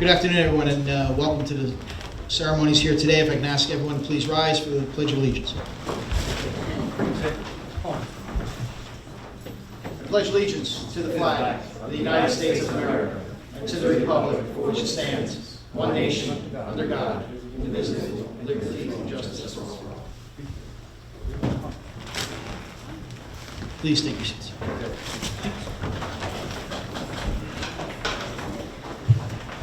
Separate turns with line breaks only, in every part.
Good afternoon, everyone, and welcome to the ceremonies here today. If I can ask everyone to please rise for the Pledge of Allegiance. I pledge allegiance to the flag of the United States of America and to the republic for which it stands, one nation, under God, indivisible, with liberty and justice for all. Please take your seats.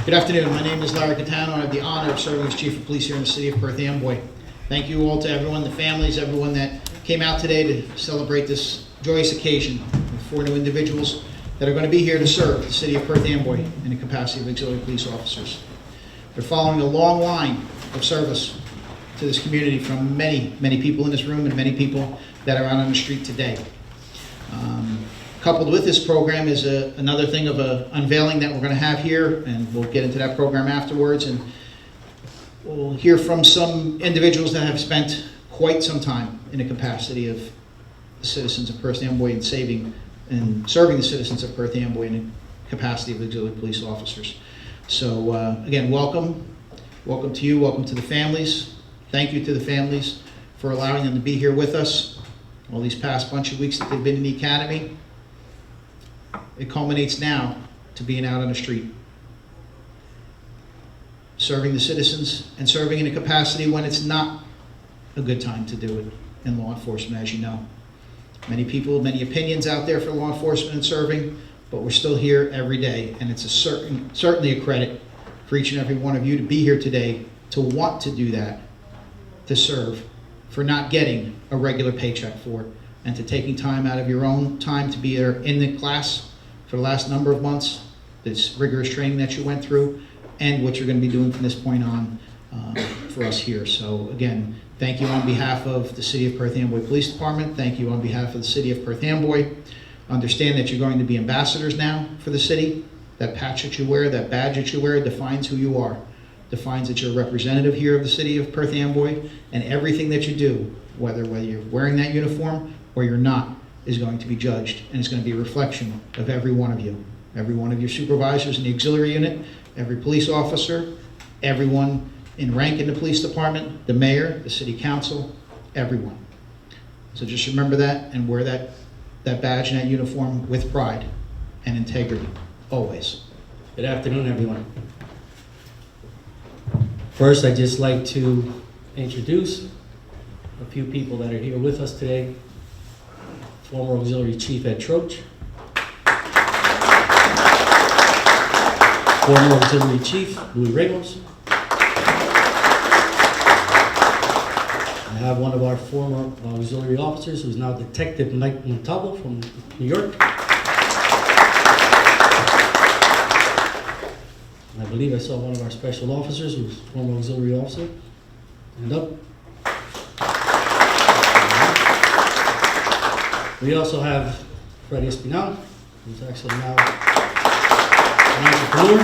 Good afternoon. My name is Cattano. I have the honor of serving as Chief of Police here in the City of Perth Amboy. Thank you all to everyone, the families, everyone that came out today to celebrate this joyous occasion with 4 new individuals that are going to be here to serve the City of Perth Amboy in the capacity of auxiliary police officers. They're following a long line of service to this community from many, many people in this room and many people that are out on the street today. Coupled with this program is another thing of an unveiling that we're going to have here, and we'll get into that program afterwards. And we'll hear from some individuals that have spent quite some time in the capacity of the citizens of Perth Amboy and serving the citizens of Perth Amboy in the capacity of auxiliary police officers. So again, welcome to you, welcome to the families. Thank you to the families for allowing them to be here with us all these past bunch of weeks that they've been in the academy. It culminates now to being out on the street, serving the citizens and serving in a capacity when it's not a good time to do it in law enforcement, as you know. Many people, many opinions out there for law enforcement and serving, but we're still here every day, and it's certainly a credit for each and every one of you to be here today, to want to do that, to serve, for not getting a regular paycheck for it, and to taking time out of your own time to be there in the class for the last number of months, this rigorous training that you went through, and what you're going to be doing from this point on for us here. So again, thank you on behalf of the City of Perth Amboy Police Department. Thank you on behalf of the City of Perth Amboy. Understand that you're going to be ambassadors now for the city. That patch that you wear, that badge that you wear defines who you are. Defines that you're a representative here of the City of Perth Amboy, and everything that you do, whether you're wearing that uniform or you're not, is going to be judged, and it's going to be a reflection of every one of you. Every one of your supervisors in the auxiliary unit, every police officer, everyone in rank in the police department, the mayor, the city council, everyone. So just remember that and wear that badge and that uniform with pride and integrity, always.
Good afternoon, everyone. First, I'd just like to introduce a few people that are here with us today. Former Auxiliary Chief Ed Troche. Former Auxiliary Chief Ramos. I have one of our former auxiliary officers who's now Detective Mike Montalvo from New York. I believe I saw one of our special officers who's former auxiliary officer. Hand up. We also have Freddie Espinal, who's actually now an entrepreneur.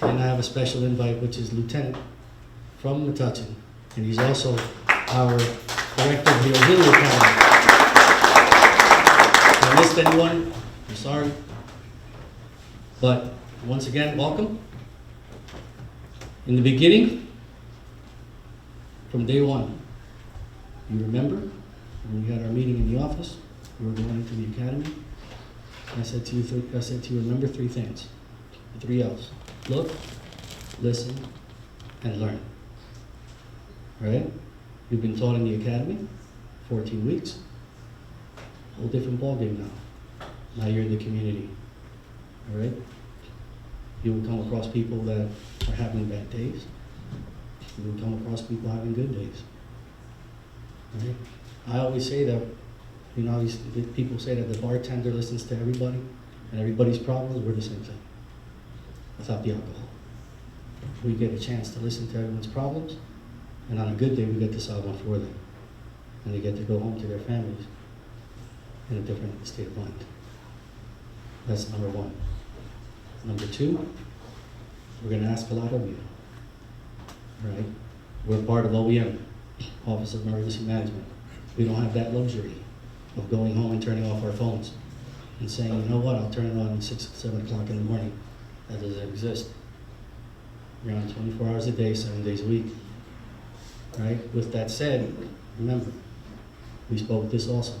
And I have a special invite, which is Lieutenant from Metuchen. And he's also our director of the Auxiliary Academy. If I missed anyone, I'm sorry. But once again, welcome. In the beginning, from day one, you remember when we had our meeting in the office, we were going into the academy. I said to you, remember 3 things, the 3 L's: look, listen, and learn. All right? You've been taught in the academy, 14 weeks. Whole different ballgame now. Now you're in the community. All right? You will come across people that are having bad days. You will come across people having good days. All right? I always say that, you know, people say that the bartender listens to everybody, and everybody's problems, we're the same thing, without the alcohol. We get a chance to listen to everyone's problems, and on a good day, we get to solve one for them. And they get to go home to their families in a different state of mind. That's number 1. Number 2, we're going to ask a lot of you. All right? We're part of OEM, Office of Emergency Management. We don't have that luxury of going home and turning off our phones and saying, you know what, I'll turn it on at 6, 7 o'clock in the morning. That doesn't exist. You're on 24 hours a day, 7 days a week. Right? With that said, remember, we spoke this also.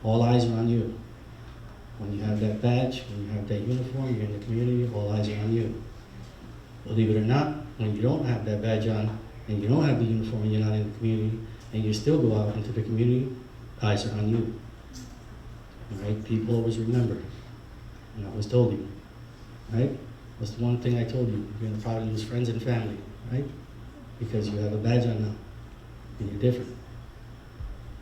All eyes are on you. When you have that badge, when you have that uniform, you're in the community, all eyes are on you. Believe it or not, when you don't have that badge on, and you don't have the uniform, and you're not in the community, and you still go out into the community, eyes are on you. All right? People always remember. And I always told you. Right? That's the one thing I told you. You're going to probably lose friends and family. Right? Because you have a badge on now. And you're different.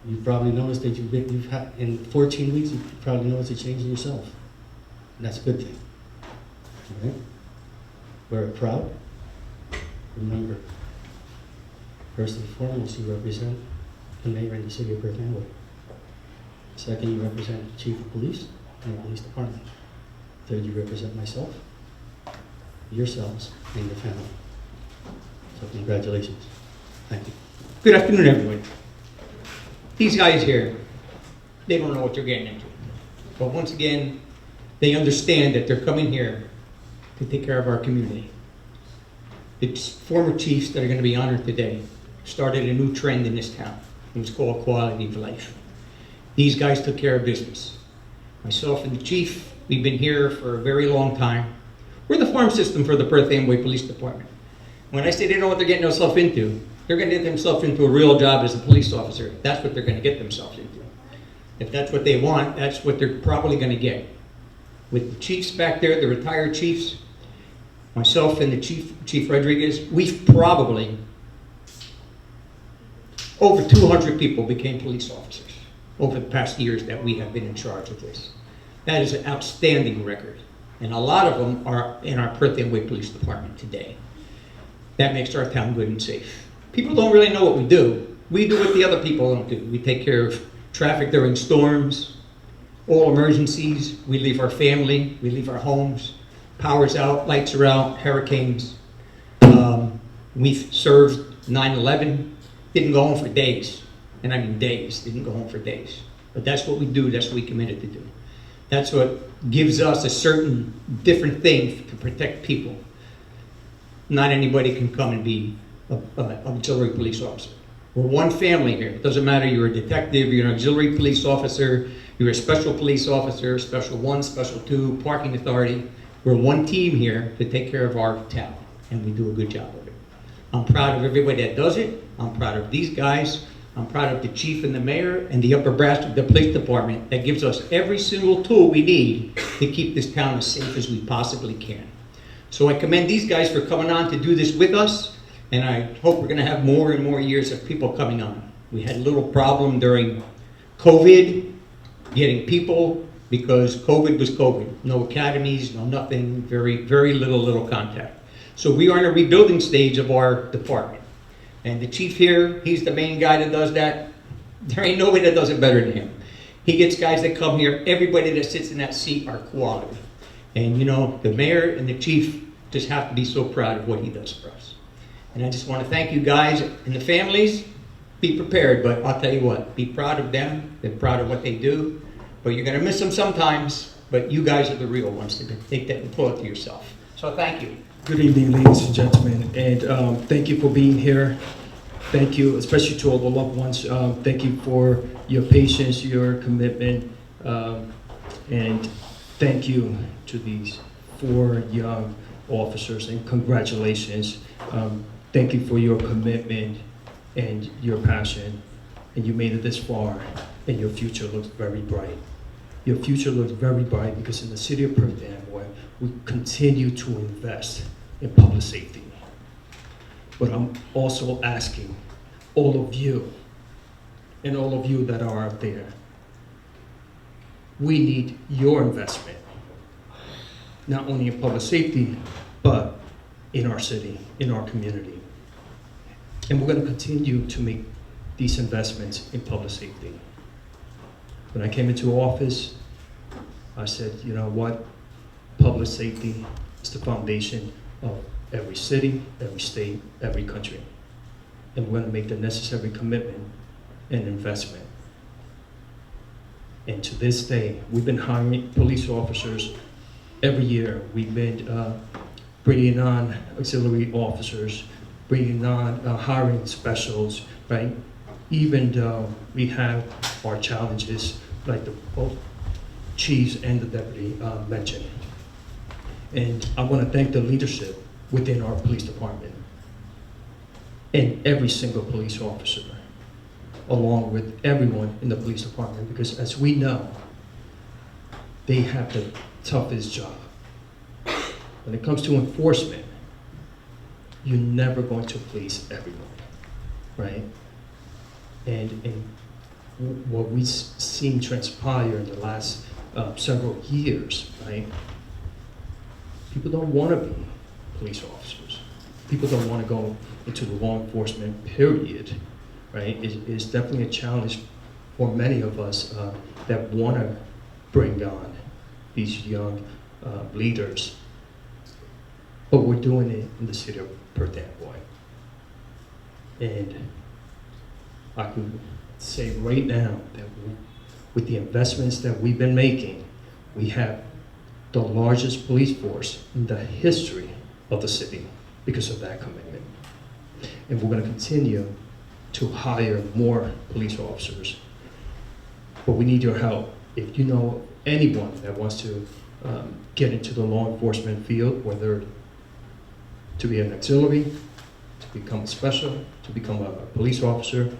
You've probably noticed that you've had, in 14 weeks, you've probably noticed a change in yourself. And that's a good thing. All right? Wear it proud. Remember, first and foremost, you represent the mayor and the city of Perth Amboy. Second, you represent the chief of police and the police department. Third, you represent myself, yourselves, and your family. So congratulations. Thank you.
Good afternoon, everyone. These guys here, they don't know what they're getting into. But once again, they understand that they're coming here to take care of our community. The former chiefs that are going to be honored today started a new trend in this town. It was called quality of life. These guys took care of business. Myself and the chief, we've been here for a very long time. We're the farm system for the Perth Amboy Police Department. When I say they know what they're getting themselves into, they're going to get themselves into a real job as a police officer. That's what they're going to get themselves into. If that's what they want, that's what they're probably going to get. With the chiefs back there, the retired chiefs, myself and the Chief Rodriguez, we've probably, over 200 people became police officers over the past years that we have been in charge of this. That is an outstanding record. And a lot of them are in our Perth Amboy Police Department today. That makes our town good and safe. People don't really know what we do. We do what the other people don't do. We take care of traffic during storms, all emergencies. We leave our family, we leave our homes. Power's out, lights are out, hurricanes. We've served 9/11, didn't go home for days. And I mean days, didn't go home for days. But that's what we do, that's what we committed to do. That's what gives us a certain different thing to protect people. Not anybody can come and be an auxiliary police officer. We're one family here. It doesn't matter, you're a detective, you're an auxiliary police officer, you're a special police officer, special 1, special 2, parking authority. We're one team here to take care of our town, and we do a good job of it. I'm proud of everybody that does it. I'm proud of these guys. I'm proud of the chief and the mayor and the upper brass of the police department that gives us every single tool we need to keep this town as safe as we possibly can. So I commend these guys for coming on to do this with us, and I hope we're going to have more and more years of people coming on. We had a little problem during COVID, getting people, because COVID was COVID. No academies, no nothing, very, very little contact. So we are in a rebuilding stage of our department. And the chief here, he's the main guy that does that. There ain't nobody that does it better than him. He gets guys that come here, everybody that sits in that seat are quality. And you know, the mayor and the chief just have to be so proud of what he does for us. And I just want to thank you guys and the families. Be prepared, but I'll tell you what, be proud of them, be proud of what they do. But you're going to miss them sometimes, but you guys are the real ones to take that and pull it to yourself. So thank you.
Good evening, ladies and gentlemen, and thank you for being here. Thank you, especially to all the loved ones. Thank you for your patience, your commitment, and thank you to these 4 young officers, and congratulations. Thank you for your commitment and your passion, and you made it this far, and your future looks very bright. Your future looks very bright because in the city of Perth Amboy, we continue to invest in public safety. But I'm also asking all of you, and all of you that are out there, we need your investment, not only in public safety, but in our city, in our community. And we're going to continue to make these investments in public safety. When I came into office, I said, you know what? Public safety is the foundation of every city, every state, every country. And we're going to make the necessary commitment and investment. And to this day, we've been hiring police officers every year. We've been bringing on auxiliary officers, bringing on hiring specials, right? Even though we have our challenges, like the both chiefs and the deputy mentioned. And I want to thank the leadership within our police department and every single police officer, along with everyone in the police department, because as we know, they have the toughest job. When it comes to enforcement, you're never going to please everyone, right? And what we've seen transpire in the last several years, right? People don't want to be police officers. People don't want to go into the law enforcement period, right? It's definitely a challenge for many of us that want to bring on these young leaders. But we're doing it in the city of Perth Amboy. And I can say right now that with the investments that we've been making, we have the largest police force in the history of the city because of that commitment. And we're going to continue to hire more police officers. But we need your help. If you know anyone that wants to get into the law enforcement field, whether to be an auxiliary, to become a special, to become a police officer,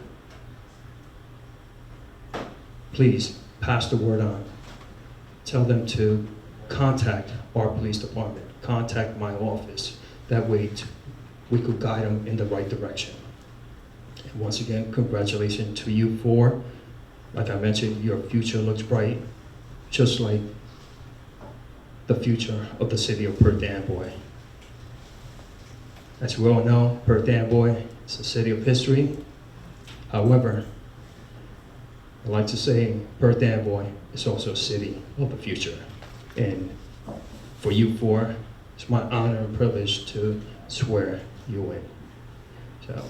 please pass the word on. Tell them to contact our police department, contact my office. That way we could guide them in the right direction. And once again, congratulations to you four. Like I mentioned, your future looks bright, just like the future of the city of Perth Amboy. As we all know, Perth Amboy is a city of history. However, I like to say Perth Amboy is also a city of the future. And for you four, it's my honor and privilege to swear you in. So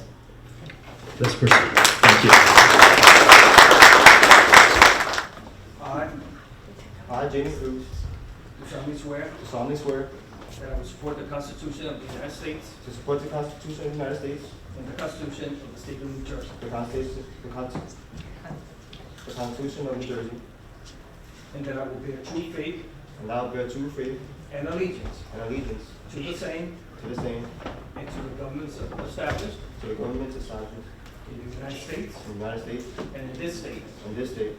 let's proceed. Thank you.
I, Jaden Cruz,
Do solemnly swear
do solemnly swear
that I will support the Constitution of the United States
to support the Constitution of the United States,
and the Constitution of the State of New Jersey,
the Constitution of New Jersey,
and that I will bear true faith
and I will bear true faith
and allegiance
and allegiance
to the same
to the same,
and to the governments established
to the governments established
in the United States
in the United States
and in this state,
and this state,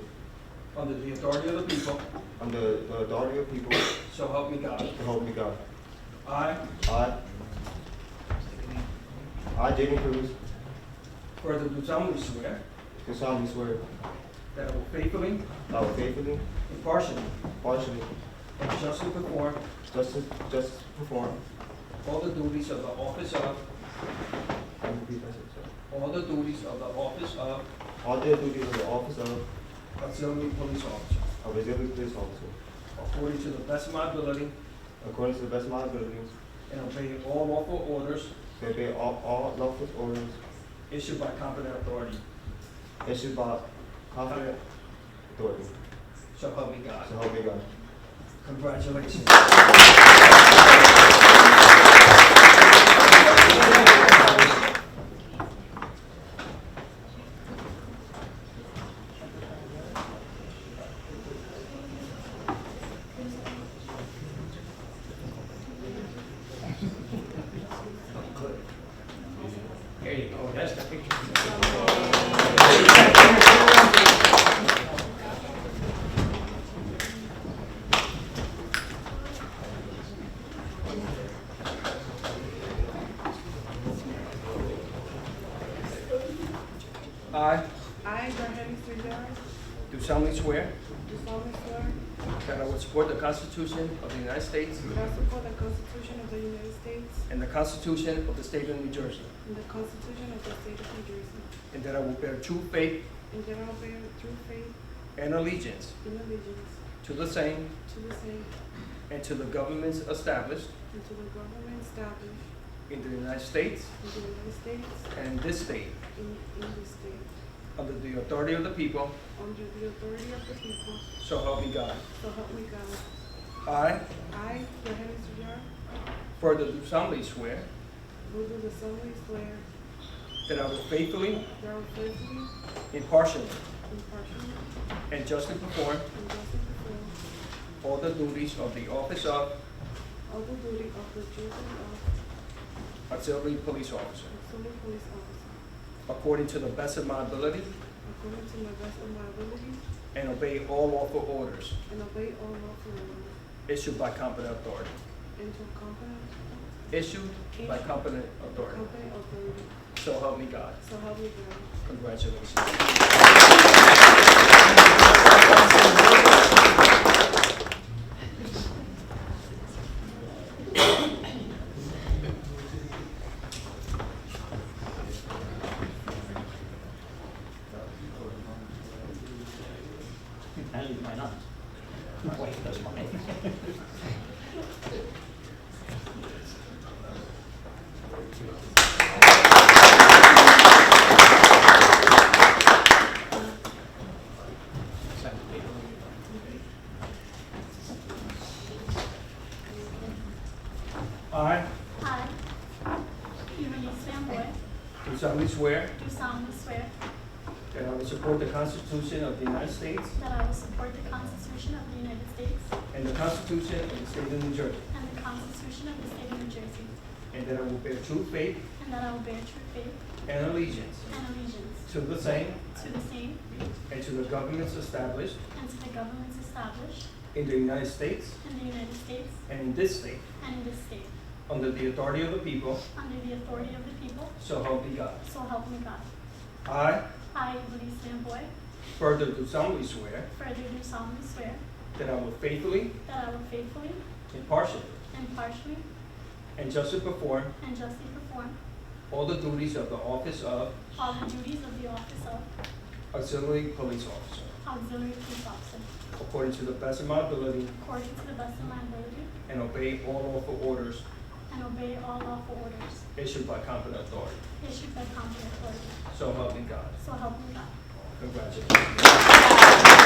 under the authority of the people,
under the authority of people,
so help me God.
to help me God.
I,
I, Jaden Cruz,
further do solemnly swear
do solemnly swear
that I will faithfully,
that I will faithfully,
impartially,
partially,
and justly perform
just perform
all the duties of the office of, all the duties of the office of
all the duties of the office of
auxiliary police officer,
auxiliary police officer,
according to the best of my ability,
according to the best of my abilities,
and obey all lawful orders
to obey all lawful orders
issued by competent authority.
issued by competent authority.
So help me God.
So help me God.
Congratulations. There you go. That's the picture. I
I, Yarjelis,
do solemnly swear
do solemnly swear
that I will support the Constitution of the United States
that I support the Constitution of the United States
and the Constitution of the State of New Jersey,
and the Constitution of the State of New Jersey,
and that I will bear true faith
and that I will bear true faith
and allegiance
and allegiance
to the same
to the same
and to the governments established
and to the government established
in the United States
in the United States
and this state,
in this state,
under the authority of the people,
under the authority of the people,
so help me God.
so help me God.
I
I, Yarjelis,
further do solemnly swear
will do solemnly swear
that I will faithfully,
that I will faithfully,
impartially,
impartially,
and justly perform
and justly perform
all the duties of the office of
all the duty of the duty of
Auxiliary Police Officer,
Auxiliary Police Officer,
according to the best of my ability,
according to my best of my ability,
and obey all lawful orders
and obey all lawful orders,
issued by competent authority.
and to competent
Issued by competent authority.
company authority.
So help me God.
So help me God.
Congratulations.
I leave mine on. My wife does mine.
I,
I, Ivelisse Lamboy,
do solemnly swear
do solemnly swear
that I will support the Constitution of the United States
that I will support the Constitution of the United States
and the Constitution of the State of New Jersey,
and the Constitution of the State of New Jersey,
and that I will bear true faith
and that I will bear true faith
and allegiance
and allegiance
to the same
to the same
and to the governments established
and to the governments established
in the United States
in the United States
and in this state,
and in this state,
under the authority of the people,
under the authority of the people,
so help me God.
so help me God.
I,
Ivelisse Lamboy,
further do solemnly swear
further do solemnly swear
that I will faithfully,
that I will faithfully,
impartially,
impartially,
and justly perform
and justly perform
all the duties of the office of
all the duties of the office of
Auxiliary Police Officer,
Auxiliary Police Officer,
according to the best of my ability,
according to the best of my ability,
and obey all lawful orders
and obey all lawful orders
issued by competent authority.
issued by competent authority.
So help me God.
So help me God.
Congratulations.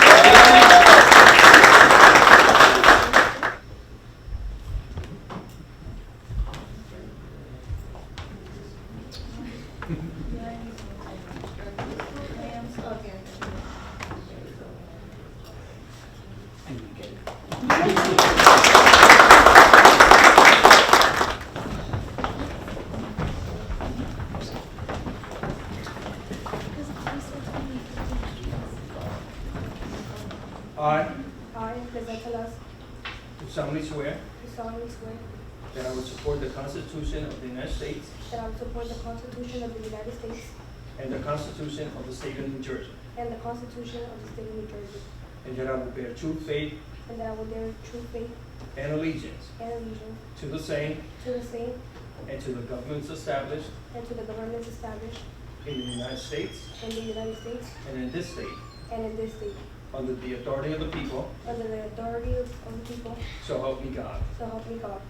I
I, Lisette,
do solemnly swear
do solemnly swear
that I will support the Constitution of the United States
that I will support the Constitution of the United States
and the Constitution of the State of New Jersey,
and the Constitution of the State of New Jersey,
and that I will bear true faith
and that I will bear true faith
and allegiance
and allegiance
to the same
to the same
and to the governments established
and to the governments established
in the United States
in the United States
and in this state,
and in this state,
under the authority of the people,
under the authority of the people,
so help me God.
so help me God.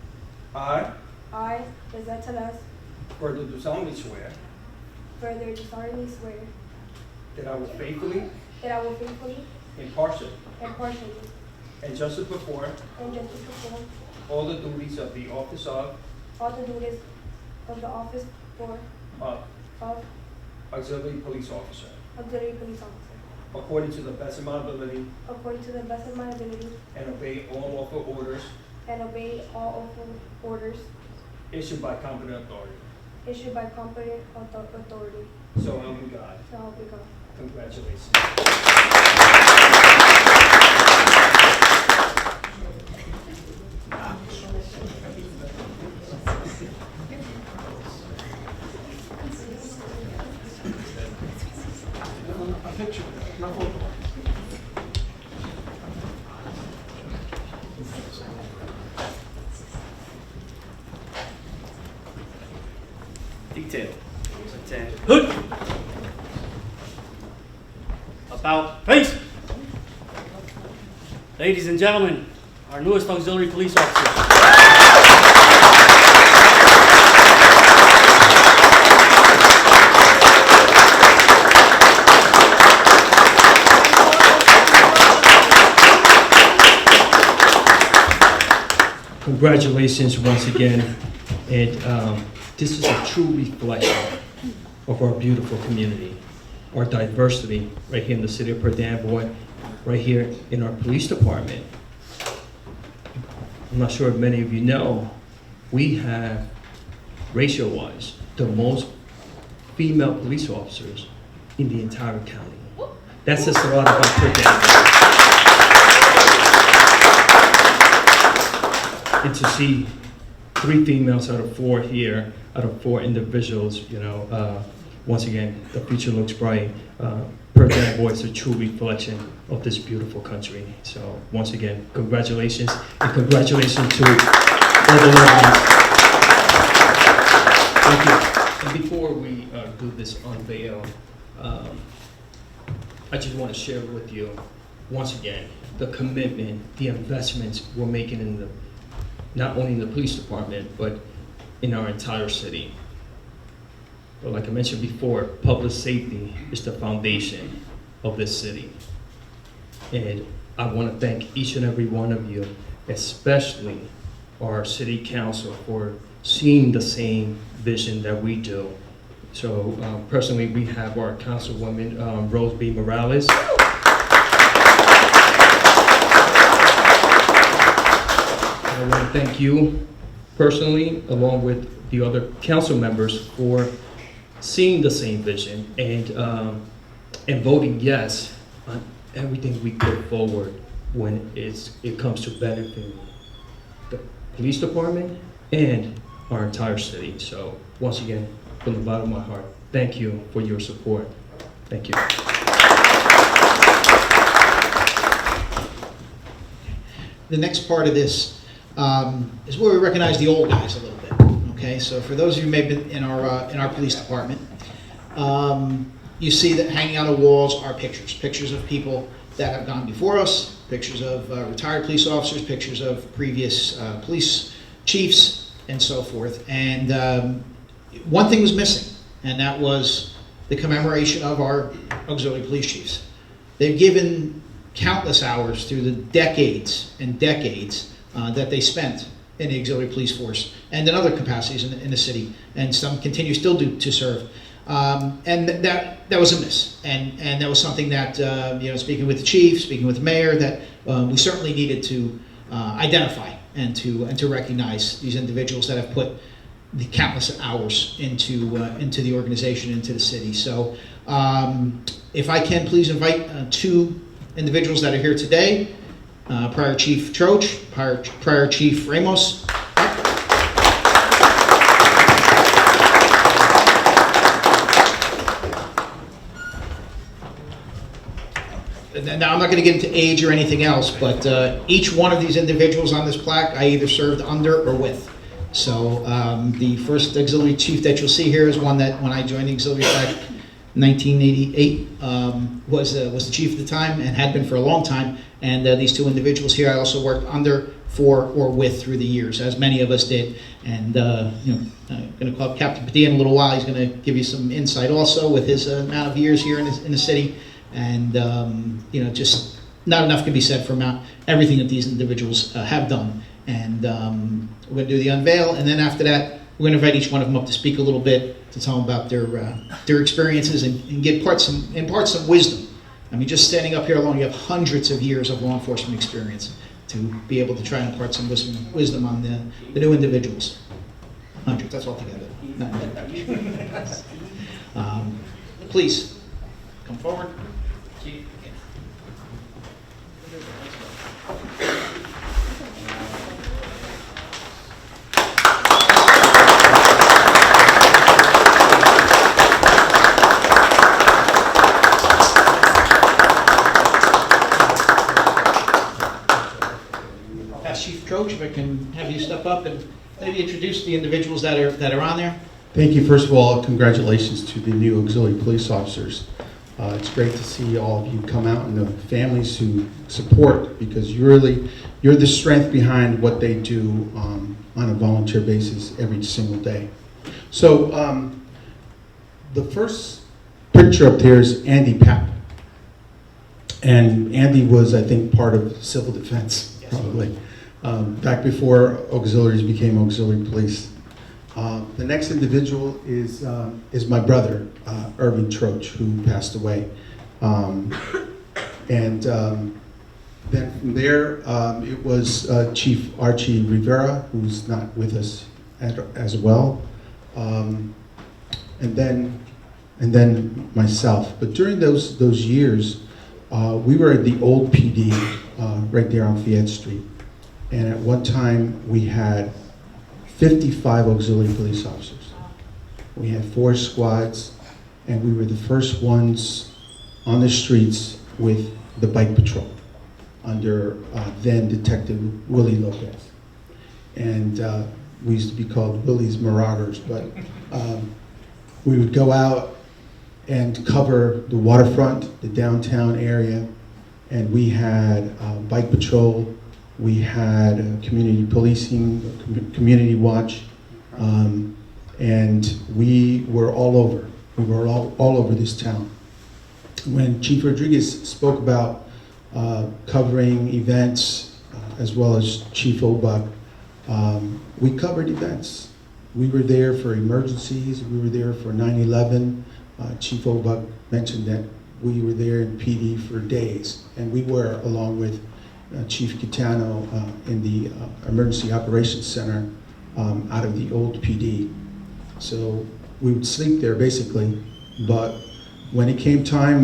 I,
Lisette,
further do solemnly swear
further do solemnly swear
that I will faithfully,
that I will faithfully,
impartially,
impartially,
and justly perform
and justly perform
all the duties of the office of
all the duties of the office
uh,
of
Auxiliary Police Officer,
Auxiliary Police Officer,
according to the best of my ability,
according to the best of my ability,
and obey all lawful orders
and obey all lawful orders
issued by competent authority.
issued by competent authority.
So help me God.
So help me God.
Congratulations.
Detail.
Hood. About face. Ladies and gentlemen, our newest auxiliary police officer.
Congratulations once again. And this is a true reflection of our beautiful community, our diversity right here in the city of Perth Amboy, right here in our police department. I'm not sure if many of you know, we have, ratio-wise, the most female police officers in the entire county. That says a lot about Perth Amboy. And to see 3 females out of 4 here, out of 4 individuals, you know, once again, the future looks bright. Perth Amboy is a true reflection of this beautiful country. So once again, congratulations, and congratulations to all the loved ones. Thank you. And before we do this unveil, I just want to share with you, once again, the commitment, the investments we're making in the, not only in the police department, but in our entire city. But like I mentioned before, public safety is the foundation of this city. And I want to thank each and every one of you, especially our city council, for seeing the same vision that we do. So personally, we have our councilwoman, Rose B. Morales. I want to thank you personally, along with the other council members, for seeing the same vision and voting yes on everything we put forward when it comes to benefiting the police department and our entire city. So once again, from the bottom of my heart, thank you for your support. Thank you.
The next part of this is where we recognize the old guys a little bit. Okay, so for those of you who may have been in our police department, you see that hanging on the walls are pictures of people that have gone before us, pictures of retired police officers, pictures of previous police chiefs, and so forth. And one thing was missing, and that was the commemoration of our auxiliary police chiefs. They've given countless hours through the decades and decades that they spent in the auxiliary police force and in other capacities in the city, and some continue still to serve. And that was a miss, and that was something that speaking with the chief, speaking with the mayor, that we certainly needed to identify and to recognize these individuals that have put the countless hours into the organization, into the city. So if I can please invite 2 individuals that are here today, Prior Chief Troche, Prior Chief Ramos. Now, I'm not going to get into age or anything else, but each one of these individuals on this plaque, I either served under or with. So the first auxiliary chief that you'll see here is one that, when I joined the auxiliary back in 1988, was the chief at the time and had been for a long time. And these 2 individuals here, I also worked under, for, or with through the years, as many of us did. And I'm going to call up Captain Padilla in a little while. He's going to give you some insight also with his amount of years here in the city. And just not enough can be said for everything that these individuals have done. And we're going to do the unveil, and then after that, we're going to invite each one of them up to speak a little bit, to tell them about their experiences and impart some wisdom. I mean, just standing up here alone, you have hundreds of years of law enforcement experience to be able to try and impart some wisdom on the new individuals. Hundreds, that's altogether. Please, come forward. Chief Troche, if I can have you step up and maybe introduce the individuals that are on there.
Thank you. First of all, congratulations to the new auxiliary police officers. It's great to see all of you come out and the families who support, because you're the strength behind what they do on a volunteer basis every single day. So the first picture up there is Andy Papp. And Andy was, I think, part of civil defense, probably. Back before auxiliaries became auxiliary police. The next individual is my brother, Irving Troche, who passed away. Then from there, it was Chief Archie Rivera, who's not with us as well, and then myself. But during those years, we were at the old PD right there on Fayette Street, and at one time we had 55 auxiliary police officers. We had 4 squads, and we were the first ones on the streets with the bike patrol under then Detective Willie Lopez. And we used to be called Willie's Marauders, but we would go out and cover the waterfront, the downtown area, and we had bike patrol, we had community policing, community watch, and we were all over. We were all over this town. When Chief Rodriguez spoke about covering events, as well as Chief Obuck, we covered events. We were there for emergencies, we were there for 9/11. Chief Obuck mentioned that we were there in PD for days, and we were, along with Chief Cattano in the Emergency Operations Center out of the old PD. So we would sleep there basically, but when it came time,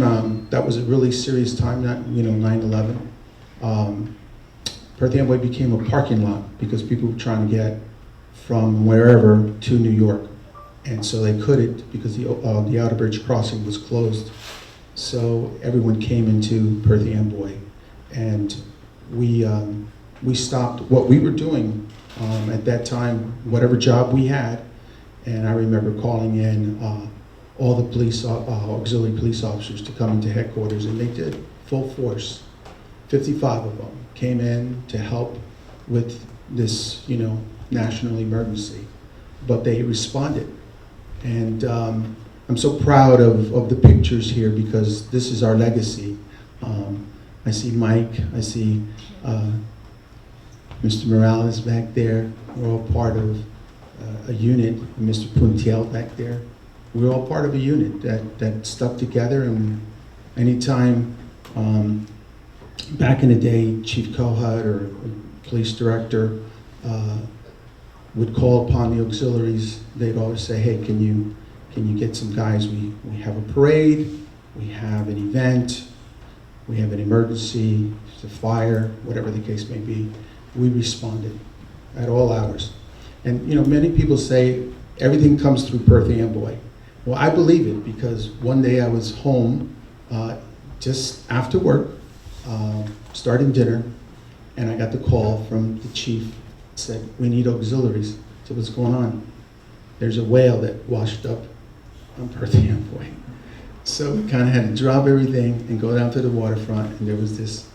that was a really serious time, 9/11. Perth Amboy became a parking lot because people were trying to get from wherever to New York. And so they couldn't because the Outer Bridge crossing was closed. So everyone came into Perth Amboy, and we stopped what we were doing at that time, whatever job we had. And I remember calling in all the police auxiliary police officers to come into headquarters, and they did, full force. 55 of them came in to help with this, national emergency, but they responded. And I'm so proud of the pictures here because this is our legacy. I see Mike, I see Mr. Morales back there. We're all part of a unit, Mr. Puntiel back there. We're all part of a unit that stuck together, and anytime, back in the day, Chief Kohut or police director would call upon the auxiliaries, they'd always say, hey, can you get some guys? We have a parade, we have an event, we have an emergency, there's a fire, whatever the case may be. We responded at all hours. And many people say everything comes through Perth Amboy. Well, I believe it because one day I was home just after work, starting dinner, and I got the call from the chief. Said, we need auxiliaries. I said, what's going on? There's a whale that washed up on Perth Amboy. So we kind of had to drop everything and go down to the waterfront, and there was this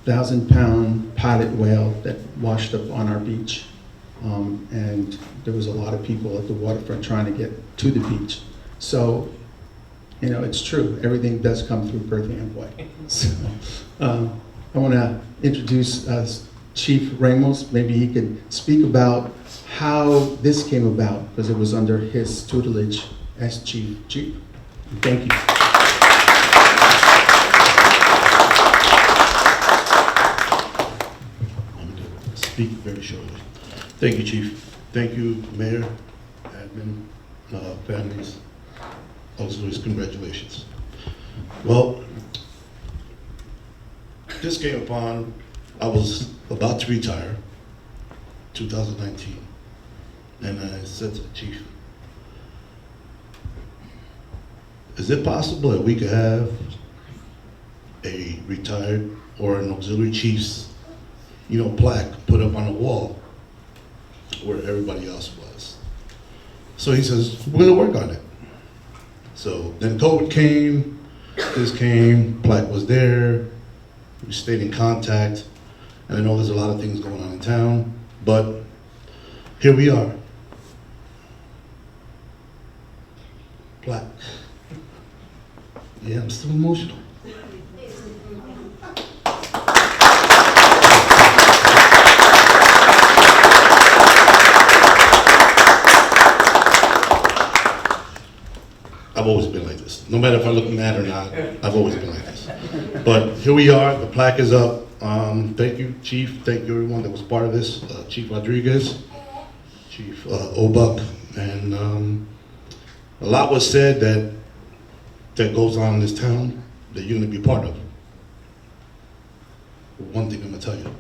1,000-pound pilot whale that washed up on our beach. And there was a lot of people at the waterfront trying to get to the beach. So, it's true. Everything does come through Perth Amboy. So, I want to introduce Chief Ramos. Maybe he can speak about how this came about, because it was under his tutelage as Chief. Chief, thank you.
I'm going to speak very shortly. Thank you, Chief. Thank you, Mayor, admin, families, auxiliaries, congratulations. Well, this came upon, I was about to retire, 2019, and I said to the chief, is it possible that we could have a retired or an auxiliary chief's, plaque put up on the wall where everybody else was? So he says, we're gonna work on it. So then COVID came, this came, plaque was there, we stayed in contact, and I know there's a lot of things going on in town, but here we are. Plaque. Yeah, I'm still emotional. I've always been like this. No matter if I look mad or not, I've always been like this. But here we are, the plaque is up. Thank you, Chief. Thank you, everyone that was part of this. Chief Rodriguez, Chief Obuck, and a lot was said that goes on in this town that you're gonna be part of. But one thing I'm gonna tell you,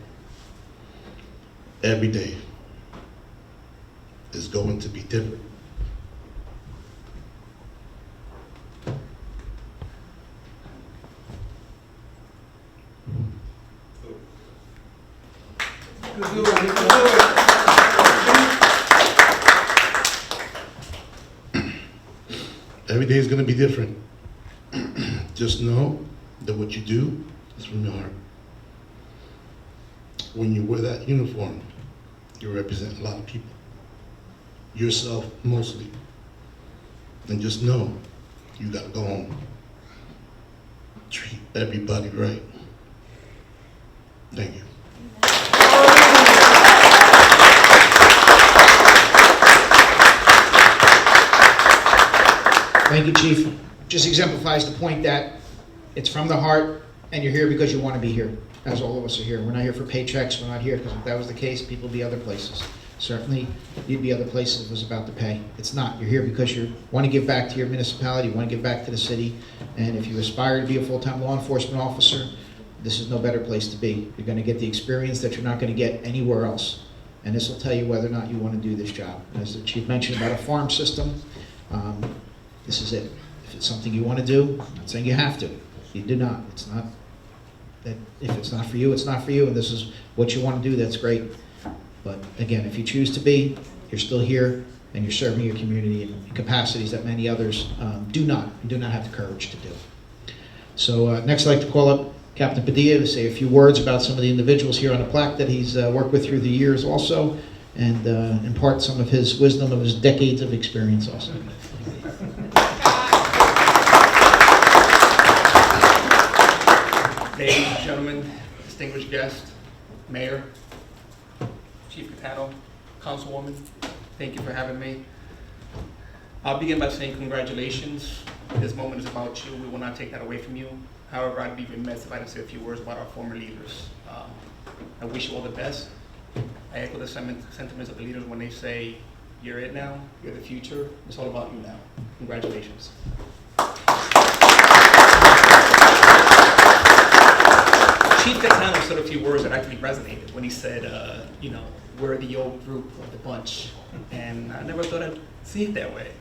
every day is going to be different. Every day is going to be different. Just know that what you do is from your heart. When you wear that uniform, you represent a lot of people. Yourself mostly. And just know you got to go home. Treat everybody right. Thank you.
Thank you, Chief. Just exemplifies the point that it's from the heart, and you're here because you want to be here, as all of us are here. We're not here for paychecks. We're not here because if that was the case, people would be other places. Certainly, you'd be other places if it was about the pay. It's not. You're here because you want to give back to your municipality, you want to give back to the city, and if you aspire to be a full-time law enforcement officer, this is no better place to be. You're going to get the experience that you're not going to get anywhere else, and this will tell you whether or not you want to do this job. As the Chief mentioned about a farm system, this is it. If it's something you want to do, I'm not saying you have to. You do not. It's not that if it's not for you, it's not for you, and this is what you want to do, that's great. But again, if you choose to be, you're still here, and you're serving your community in capacities that many others do not have the courage to do. So next I'd like to call up Captain Padilla to say a few words about some of the individuals here on the plaque that he's worked with through the years also, and impart some of his wisdom of his decades of experience also.
Ladies and gentlemen, distinguished guests, Mayor, Chief Cattano, Councilwoman, thank you for having me. I'll begin by saying congratulations. This moment is about you. We will not take that away from you. However, I'd be remiss if I didn't say a few words about our former leaders. I wish you all the best. I echo the sentiments of the leaders when they say, you're it now, you're the future, it's all about you now. Congratulations. Chief Cattano said a few words that actually resonated when he said, we're the old group of the bunch. And I never thought I'd see it that way.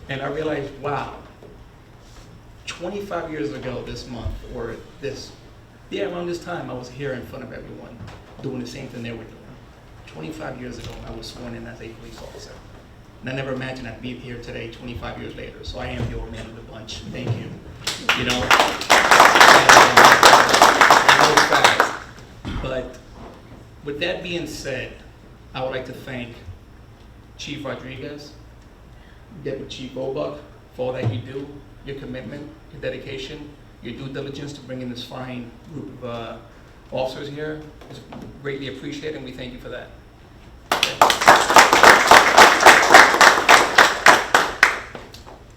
And I realized, wow, 25 years ago this month, or around this time, I was here in front of everyone doing the same thing they were doing. 25 years ago, I was sworn in as a police officer. And I never imagined I'd be here today, 25 years later. So I am the old man of the bunch. Thank you. You know, I know it's fast. But with that being said, I would like to thank Chief Rodriguez, Deputy Chief Obuck, for all that you do, your commitment, your dedication, your due diligence to bring in this fine group of officers here. It's greatly appreciated, and we thank you for that.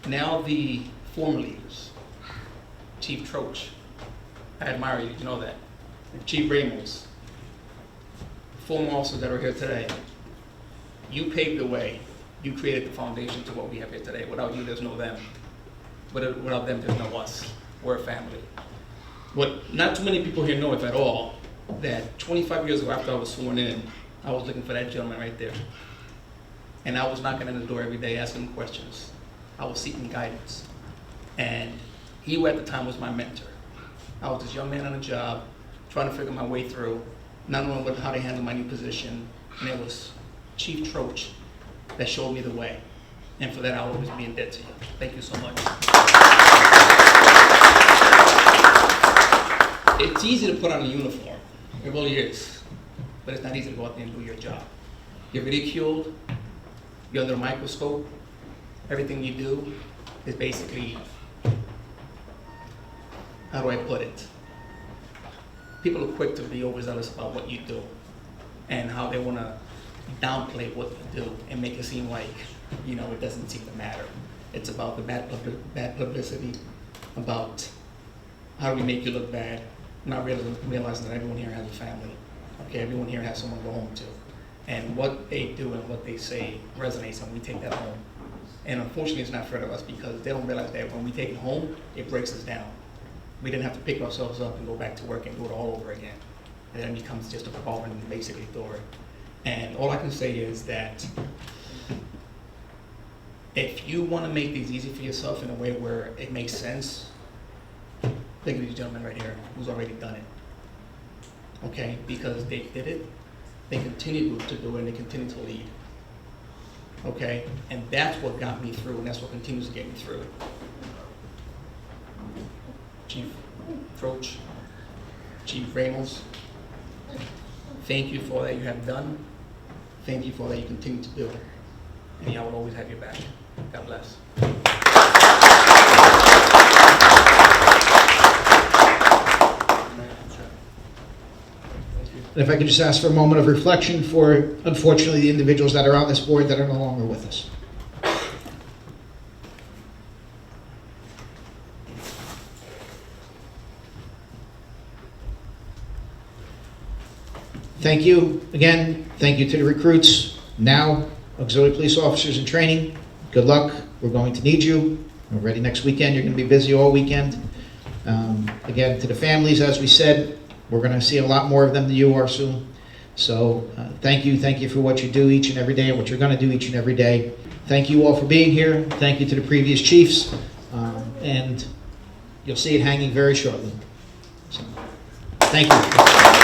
Now the former leaders. Chief Troche, I admire you, you know that. Chief Ramos, former officers that are here today. You paved the way. You created the foundation to what we have here today. Without you, there's no them. Without them, there's no us. We're a family. What not too many people here know, if at all, that 25 years ago after I was sworn in, I was looking for that gentleman right there. And I was knocking on the door every day asking him questions. I was seeking guidance. And he, who at the time was my mentor. I was this young man on a job, trying to figure my way through, not knowing how to handle my new position. And it was Chief Troche that showed me the way. And for that, I'll always be in debt to you. Thank you so much. It's easy to put on a uniform. It really is. But it's not easy to go out there and do your job. You're ridiculed. You're under a microscope. Everything you do is basically, how do I put it? People are quick to be overzealous about what you do and how they want to downplay what you do and make it seem like, it doesn't seem to matter. It's about the bad publicity, about how do we make you look bad, not realizing that everyone here has a family. Okay, everyone here has someone to go home to. And what they do and what they say resonates, and we take that home. And unfortunately, it's not fair to us because they don't realize that when we take it home, it breaks us down. We didn't have to pick ourselves up and go back to work and do it all over again. And then it becomes just a revolving, basically, door. And all I can say is that if you want to make these easy for yourself in a way where it makes sense, think of these gentlemen right here who's already done it. Okay, because they did it, they continue to do it, and they continue to lead. Okay, and that's what got me through, and that's what continues to get me through. Chief Troche, Chief Ramos, thank you for all that you have done. Thank you for all that you continue to do. And I will always have your back. God bless.
And if I could just ask for a moment of reflection for, unfortunately, the individuals that are on this board that are no longer with us. Thank you again. Thank you to the recruits. Now, auxiliary police officers in training. Good luck. We're going to need you. We're ready next weekend. You're going to be busy all weekend. Again, to the families, as we said, we're going to see a lot more of them than you are soon. So thank you for what you do each and every day and what you're going to do each and every day. Thank you all for being here. Thank you to the previous chiefs. And you'll see it hanging very shortly. So, thank you.